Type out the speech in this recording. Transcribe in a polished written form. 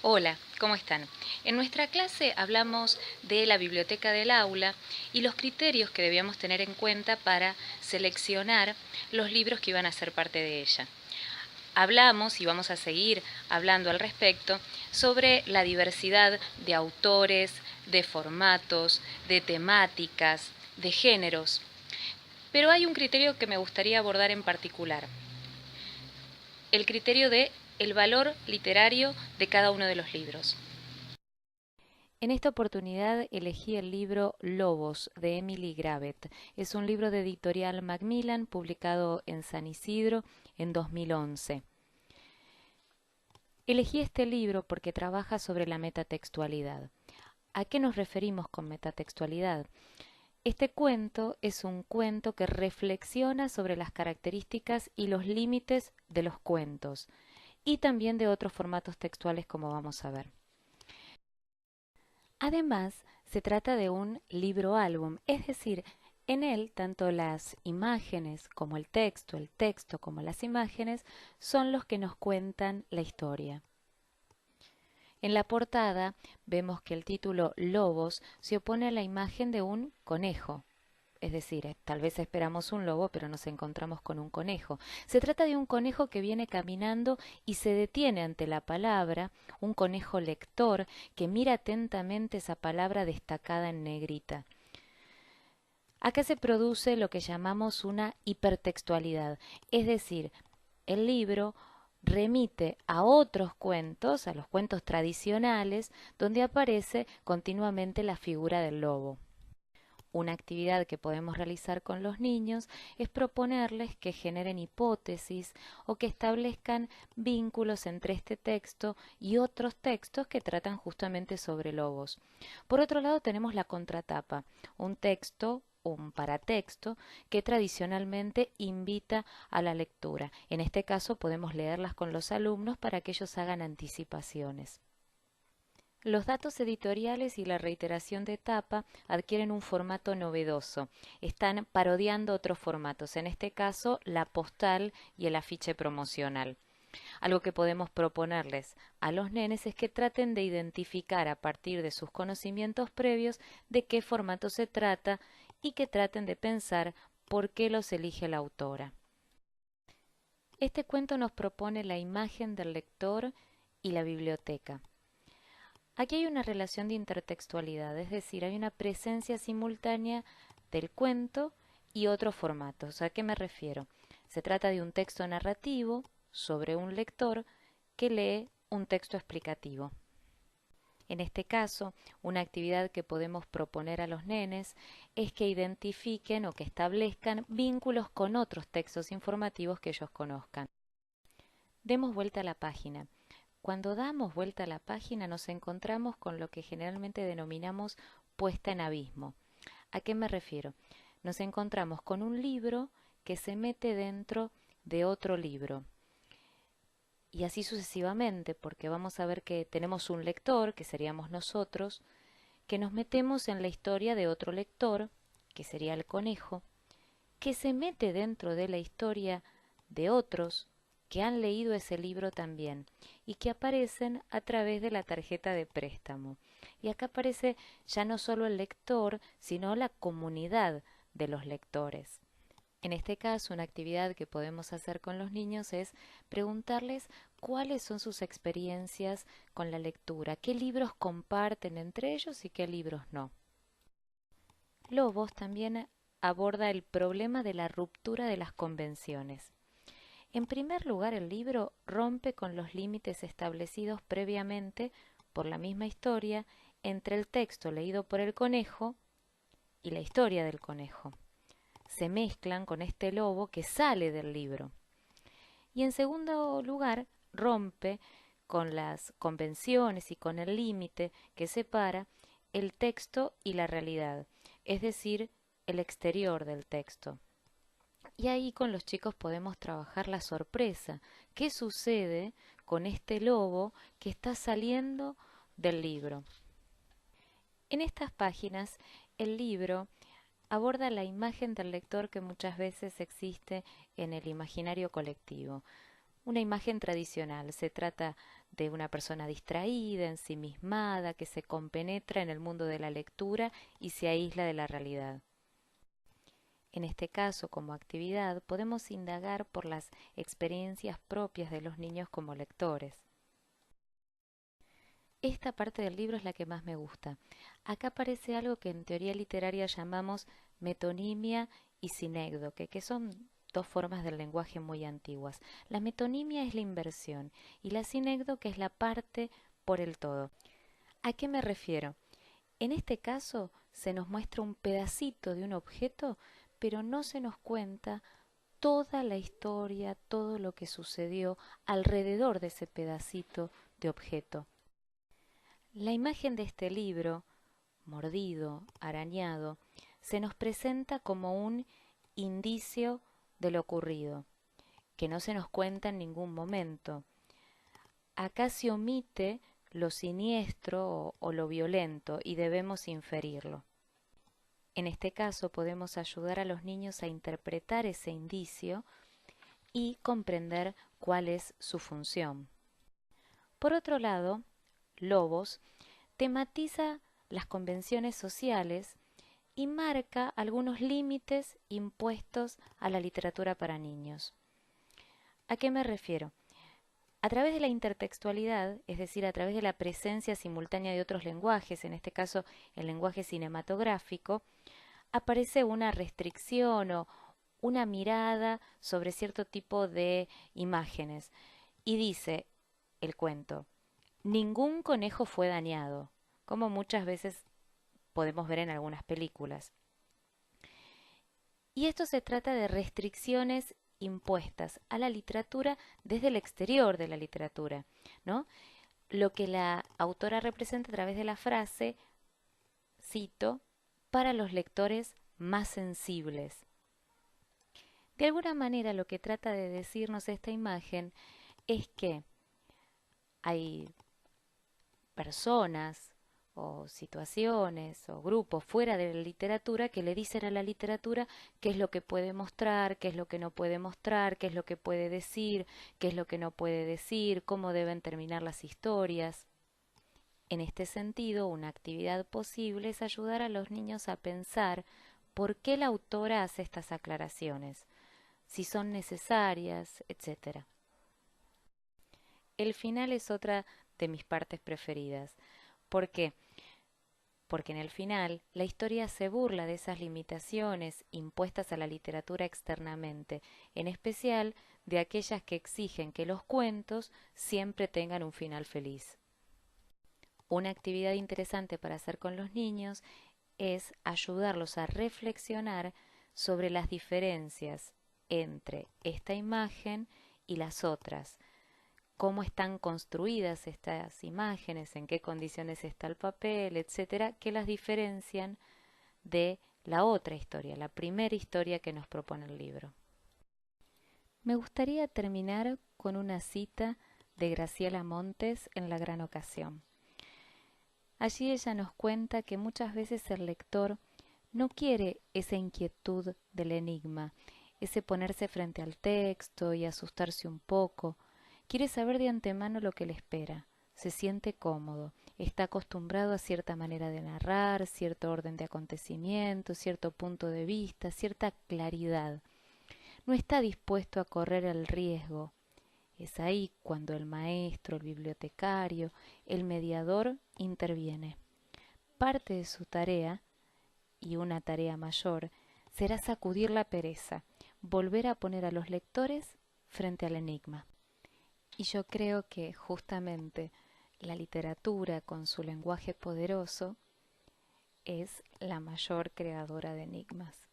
Hola, ¿cómo están? En nuestra clase hablamos de la biblioteca del aula y los criterios que debíamos tener en cuenta para seleccionar los libros que iban a ser parte de ella. Hablamos y vamos a seguir hablando al respecto sobre la diversidad de autores, de formatos, de temáticas, de géneros. Pero hay un criterio que me gustaría abordar en particular, el criterio de el valor literario de cada uno de los libros. En esta oportunidad elegí el libro Lobos de Emily Gravett. Es un libro de editorial Macmillan publicado en San Isidro en 2011. Elegí este libro porque trabaja sobre la metatextualidad. ¿A qué nos referimos con metatextualidad? Este cuento es un cuento que reflexiona sobre las características y los límites de los cuentos y también de otros formatos textuales como vamos a ver. Además, se trata de un libro álbum, es decir, en él tanto las imágenes como el texto como las imágenes son los que nos cuentan la historia. En la portada vemos que el título Lobos se opone a la imagen de un conejo. Es decir, tal vez esperamos un lobo, pero nos encontramos con un conejo. Se trata de un conejo que viene caminando y se detiene ante la palabra, un conejo lector que mira atentamente esa palabra destacada en negrita. Acá se produce lo que llamamos una hipertextualidad, es decir, el libro remite a otros cuentos, a los cuentos tradicionales, donde aparece continuamente la figura del lobo. Una actividad que podemos realizar con los niños es proponerles que generen hipótesis o que establezcan vínculos entre este texto y otros textos que tratan justamente sobre lobos. Por otro lado tenemos la contratapa, un texto un paratexto que tradicionalmente invita a la lectura. En este caso podemos leerlas con los alumnos para que ellos hagan anticipaciones. Los datos editoriales y la reiteración de etapa adquieren un formato novedoso. Están parodiando otros formatos, en este caso la postal y el afiche promocional. Algo que podemos proponerles a los nenes es que traten de identificar a partir de sus conocimientos previos de qué formato se trata y que traten de pensar por qué los elige la autora. Este cuento nos propone la imagen del lector y la biblioteca. Aquí hay una relación de intertextualidad, es decir, hay una presencia simultánea del cuento y otros formatos. ¿A qué me refiero? Se trata de un texto narrativo sobre un lector que lee un texto explicativo. En este caso, una actividad que podemos proponer a los nenes es que identifiquen o que establezcan vínculos con otros textos informativos que ellos conozcan. Demos vuelta a la página. Cuando damos vuelta a la página nos encontramos con lo que generalmente denominamos puesta en abismo. ¿A qué me refiero? Nos encontramos con un libro que se mete dentro de otro libro. Y así sucesivamente, porque vamos a ver que tenemos un lector, que seríamos nosotros, que nos metemos en la historia de otro lector, que sería el conejo, que se mete dentro de la historia de otros que han leído ese libro también y que aparecen a través de la tarjeta de préstamo. Y acá aparece ya no solo el lector, sino la comunidad de los lectores. En este caso, una actividad que podemos hacer con los niños es preguntarles cuáles son sus experiencias con la lectura, qué libros comparten entre ellos y qué libros no. Lobos también aborda el problema de la ruptura de las convenciones. En primer lugar, el libro rompe con los límites establecidos previamente por la misma historia entre el texto leído por el conejo y la historia del conejo. Se mezclan con este lobo que sale del libro. Y en segundo lugar, rompe con las convenciones y con el límite que separa el texto y la realidad, es decir, el exterior del texto. Y ahí con los chicos podemos trabajar la sorpresa. ¿Qué sucede con este lobo que está saliendo del libro? En estas páginas, el libro aborda la imagen del lector que muchas veces existe en el imaginario colectivo. Una imagen tradicional. Se trata de una persona distraída, ensimismada, que se compenetra en el mundo de la lectura y se aísla de la realidad. En este caso, como actividad, podemos indagar por las experiencias propias de los niños como lectores. Esta parte del libro es la que más me gusta. Acá aparece algo que en teoría literaria llamamos metonimia y sinécdoque, que son dos formas del lenguaje muy antiguas. La metonimia es la inversión y la sinécdoque es la parte por el todo. ¿A qué me refiero? En este caso se nos muestra un pedacito de un objeto, pero no se nos cuenta toda la historia, todo lo que sucedió alrededor de ese pedacito de objeto. La imagen de este libro, mordido, arañado, se nos presenta como un indicio de lo ocurrido, que no se nos cuenta en ningún momento. Acá se omite lo siniestro o lo violento y debemos inferirlo. En este caso podemos ayudar a los niños a interpretar ese indicio y comprender cuál es su función. Por otro lado, Lobos tematiza las convenciones sociales y marca algunos límites impuestos a la literatura para niños. ¿A qué me refiero? A través de la intertextualidad, es decir, a través de la presencia simultánea de otros lenguajes, en este caso el lenguaje cinematográfico, aparece una restricción o una mirada sobre cierto tipo de imágenes. Y dice el cuento, ningún conejo fue dañado, como muchas veces podemos ver en algunas películas. Y esto se trata de restricciones impuestas a la literatura desde el exterior de la literatura, ¿no? Lo que la autora representa a través de la frase, cito, para los lectores más sensibles. De alguna manera lo que trata de decirnos esta imagen es que hay personas o situaciones o grupos fuera de la literatura que le dicen a la literatura qué es lo que puede mostrar, qué es lo que no puede mostrar, qué es lo que puede decir, qué es lo que no puede decir, cómo deben terminar las historias. En este sentido, una actividad posible es ayudar a los niños a pensar por qué la autora hace estas aclaraciones, si son necesarias, etc. El final es otra de mis partes preferidas. ¿Por qué? Porque en el final la historia se burla de esas limitaciones impuestas a la literatura externamente, en especial de aquellas que exigen que los cuentos siempre tengan un final feliz. Una actividad interesante para hacer con los niños es ayudarlos a reflexionar sobre las diferencias entre esta imagen y las otras, cómo están construidas estas imágenes, en qué condiciones está el papel, etcétera, que las diferencian de la otra historia, la primera historia que nos propone el libro. Me gustaría terminar con una cita de Graciela Montes en La Gran Ocasión. Allí ella nos cuenta que muchas veces el lector no quiere esa inquietud del enigma, ese ponerse frente al texto y asustarse un poco. Quiere saber de antemano lo que le espera, se siente cómodo, está acostumbrado a cierta manera de narrar, cierto orden de acontecimientos, cierto punto de vista, cierta claridad. No está dispuesto a correr el riesgo. Es ahí cuando el maestro, el bibliotecario, el mediador interviene. Parte de su tarea, y una tarea mayor, será sacudir la pereza, volver a poner a los lectores frente al enigma. Y yo creo que justamente la literatura, con su lenguaje poderoso, es la mayor creadora de enigmas.